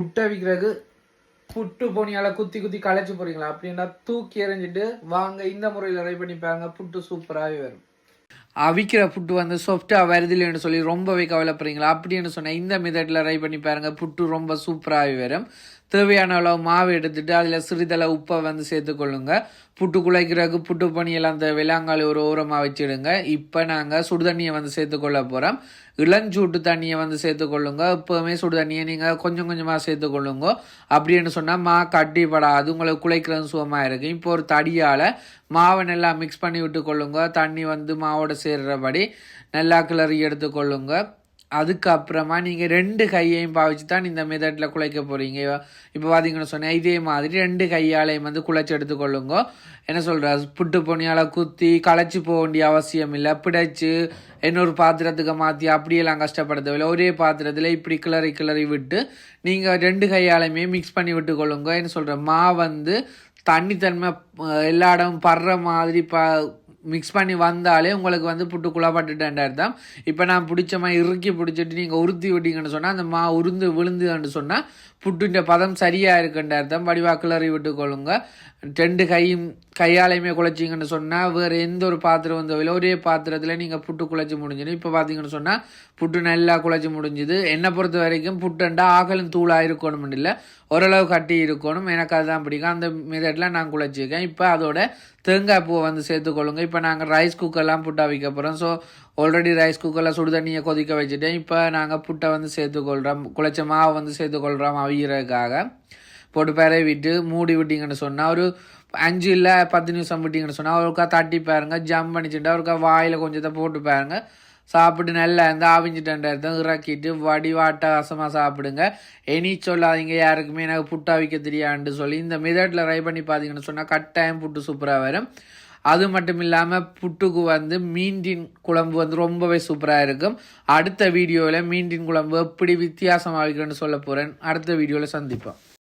புட்டை விற்கிறதுக்கு புட்டு போனியால் குத்தி குத்தி களைச்சி போகிறீங்களா அப்படின்னா தூக்கி எறிஞ்சிட்டு வாங்க இந்த முறையில் ரெடி பண்ணிப்பாங்க. புட்டு சூப்பராகவே வரும். அவிக்கிற புட்டு வந்து சாஃப்டாக வருதில்லைன்னு சொல்லி ரொம்பவே கவலைப்படுறீங்களா அப்படின்னு சொன்னால் இந்த மெத்தடில் ரெடி பண்ணி பாருங்கள். புட்டு ரொம்ப சூப்பராகவே வரும். தேவையான அளவு மாவு எடுத்துகிட்டு அதில் சிறிதளவு உப்பை வந்து சேர்த்துக்கொள்ளுங்க. புட்டு குழைக்கிறதுக்கு புட்டு பணியெல்லாம் அந்த விலாங்காலி ஒரு ஓரமாக வச்சுடுங்க. இப்போ நாங்கள் சுடு தண்ணியை வந்து சேர்த்துக்கொள்ள போகிறோம். இளஞ்சூட்டு தண்ணியை வந்து சேர்த்துக்கொள்ளுங்க. எப்போவுமே சுடு தண்ணியை நீங்கள் கொஞ்சம் கொஞ்சமாக சேர்த்துக்கொள்ளுங்க. அப்படின்னு சொன்னால் மா கட்டிப்படாது, உங்களுக்கு குழைக்கிறது சுகமாக இருக்குது. இப்போ ஒரு தடியால் மாவை நல்லா மிக்ஸ் பண்ணி விட்டு கொள்ளுங்க. தண்ணி வந்து மாவோட சேர்றபடி நல்லா கிளறி எடுத்துக்கொள்ளுங்க. அதுக்கப்புறமா நீங்கள் 2 கையையும் பாவிச்சு தான் இந்த மெத்தடில் குழைக்க போகிறீங்க. இப்போ பார்த்தீங்கன்னு சொன்னால் இதே மாதிரி 2 கையாலையும் வந்து குழைச்சி எடுத்துக்கொள்ளுங்க. என்ன சொல்கிற, புட்டு பொனியால் குத்தி களைச்சி போக வேண்டிய அவசியம் இல்லை. பிடிச்சி இன்னொரு பாத்திரத்துக்கு மாற்றி அப்படியெல்லாம் கஷ்டப்பட தேவையில்லை. ஒரே பாத்திரத்தில் இப்படி கிளறி கிளறி விட்டு நீங்கள் 2 கையாலையுமே மிக்ஸ் பண்ணி விட்டுக்கொள்ளுங்க. என்ன சொல்கிற, மா வந்து தண்ணித்தன்மை எல்லா இடமும் படுற மாதிரி மிக்ஸ் பண்ணி வந்தாலே உங்களுக்கு வந்து புட்டு குழப்பட்டுட்டேன் அர்த்தம். இப்போ நான் பிடிச்ச மாதிரி இறுக்கி பிடிச்சிட்டு நீங்கள் உறுத்தி விட்டீங்கன்னு சொன்னால் அந்த மா உருந்து விழுந்துன்னு சொன்னால் புட்டுன்ற பதம் சரியாக இருக்குன்ற அர்த்தம். வடிவா கிளறி விட்டுக்கொள்ளுங்க. 2 கையாலையுமே குழைச்சிங்கன்னு சொன்னால் வேறு எந்த ஒரு பாத்திரம் வந்து ஒரே பாத்திரத்தில் நீங்கள் புட்டு குழைச்சி முடிஞ்சிடும். இப்போ பார்த்தீங்கன்னு சொன்னால் புட்டு நல்லா குழைச்சி முடிஞ்சுது. என்னை பொறுத்த வரைக்கும் புட்டுண்டா ஆகலும் தூளாக இருக்கணும் இல்லை, ஓரளவு கட்டி இருக்கணும். எனக்கு அதுதான் பிடிக்கும். அந்த மெத்தடில் நான் குழைச்சிருக்கேன். இப்போ அதோட தேங்காய் பூவை வந்து சேர்த்துக்கொள்ளுங்க. இப்போ நாங்கள் ரைஸ் குக்கர்லாம் புட்டா வைக்க போகிறோம். ஸோ ஆல்ரெடி ரைஸ் குக்கரில் சுடு தண்ணியை கொதிக்க வச்சுட்டேன். இப்போ நாங்கள் புட்டை வந்து சேர்த்துக்கொள்கிறோம். குழைச்ச மாவை வந்து சேர்த்துக்கொள்கிறோம் அவிகிறதுக்காக. போட்டு பரவி விட்டு மூடி விட்டிங்கன்னு சொன்னால் ஒரு 5 இல்லை 10 நிமிஷம் விட்டிங்கன்னு சொன்னால் அவருக்கா தட்டி பாருங்க, ஜம்ப் பண்ணிச்சுட்டு அவருக்கா வாயில் கொஞ்சத்தை போட்டு பாருங்க. சாப்பிட்டு நல்லா இருந்து ஆவிஞ்சிட்டு இறக்கிட்டு அட்டகாசமாக சாப்பிடுங்க. இனி சொல்லாதீங்க யாருக்குமே எனக்கு புட்டு அவிக்க தெரியாதுன்னு சொல்லி. இந்த மெத்தடில் ட்ரை பண்ணி பார்த்தீங்கன்னு சொன்னால் கட்டாயம் புட்டு சூப்பராக வரும். அது மட்டும் இல்லாமல் புட்டுக்கு வந்து மீன்டின் குழம்பு வந்து ரொம்பவே சூப்பராக இருக்கும். அடுத்த வீடியோவில் மீன்டின் குழம்பு எப்படி வித்தியாசமாக வைக்கிறேன்னு சொல்ல போகிறேன். அடுத்த வீடியோவில் சந்திப்போம்.